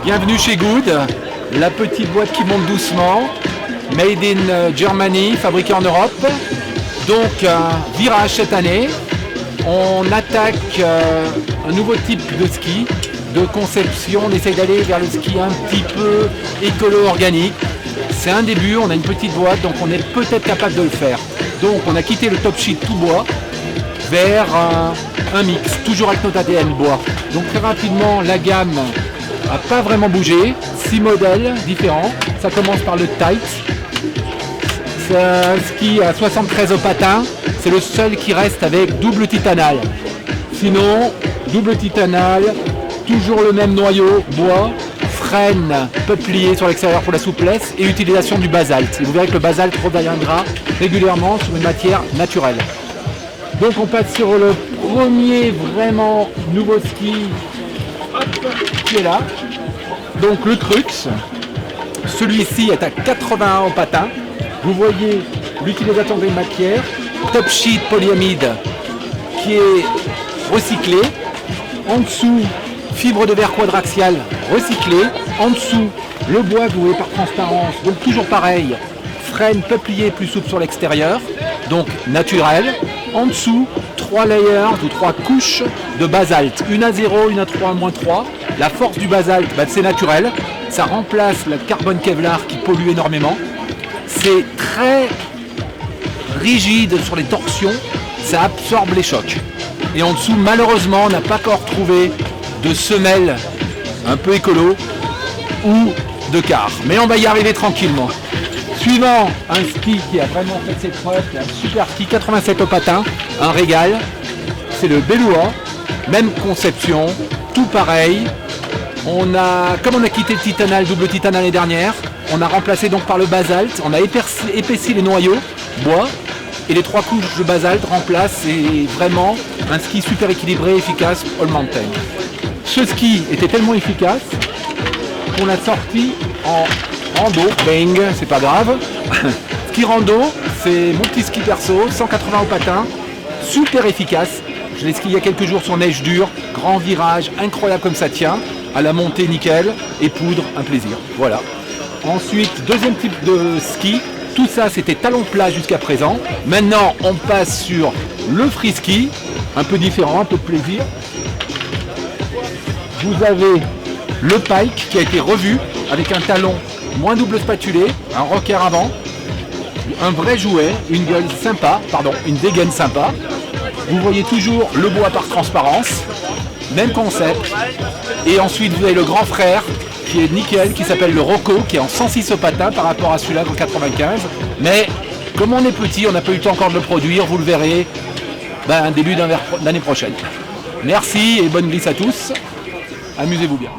Bienvenue chez Good, la petite boîte qui monte doucement, made in Germany, fabriquée en Europe. Donc virage cette année, on attaque un nouveau type de ski, de conception, on essaye d'aller vers le ski un petit peu écolo-organique. C'est un début, on a une petite boîte, donc on est peut-être capable de le faire. Donc on a quitté le top sheet tout bois vers un mix, toujours avec notre ADN bois. Donc très rapidement, la gamme n'a pas vraiment bougé, 6 modèles différents. Ça commence par le Tight. C'est un ski à 73 au patin, c'est le seul qui reste avec double titanal. Sinon, double titanal, toujours le même noyau, bois, freine peuplier sur l'extérieur pour la souplesse et utilisation du basalte. Et vous verrez que le basalte reviendra régulièrement sur une matière naturelle. Donc on passe sur le premier vraiment nouveau ski qui est là. Donc le Crux, celui-ci est à 81 au patin. Vous voyez l'utilisation des matières, top sheet polyamide qui est recyclé. En dessous, fibre de verre quadraxial recyclé. En dessous, le bois que vous voyez par transparence, donc toujours pareil, freine peuplier plus souple sur l'extérieur, donc naturel. En dessous, 3 layers ou 3 couches de basalte, une à 0, une à 3, moins 3. La force du basalte, c'est naturel, ça remplace le carbone Kevlar qui pollue énormément. C'est très rigide sur les torsions, ça absorbe les chocs. Et en dessous, malheureusement, on n'a pas encore trouvé de semelle un peu écolo ou de car. Mais on va y arriver tranquillement. Suivant, un ski qui a vraiment fait ses preuves, un super ski 87 au patin, un régal, c'est le Belua, même conception, tout pareil. Comme on a quitté le titanal, double titanal l'année dernière, on a remplacé donc par le basalte, on a épaissi les noyaux, bois, et les 3 couches de basalte remplacent, et vraiment un ski super équilibré, efficace, all mountain. Ce ski était tellement efficace qu'on l'a sorti en rando, bang, c'est pas grave. Ski rando, c'est mon petit ski perso, 180 au patin, super efficace. Je l'ai skié il y a quelques jours sur neige dure, grand virage, incroyable comme ça tient, à la montée nickel, et poudre, un plaisir. Voilà. Ensuite, deuxième type de ski, tout ça c'était talon plat jusqu'à présent. Maintenant on passe sur le free ski, un peu différent, un peu de plaisir. Vous avez le Pike qui a été revu avec un talon moins double spatulé, un rocker avant, un vrai jouet, une gueule sympa, une dégaine sympa. Vous voyez toujours le bois par transparence, même concept. Et ensuite vous avez le grand frère qui est nickel, qui s'appelle le Rocco, qui est en 106 au patin par rapport à celui-là en 95. Mais comme on est petit, on n'a pas eu le temps encore de le produire, vous le verrez début d'année prochaine. Merci et bonne glisse à tous. Amusez-vous bien.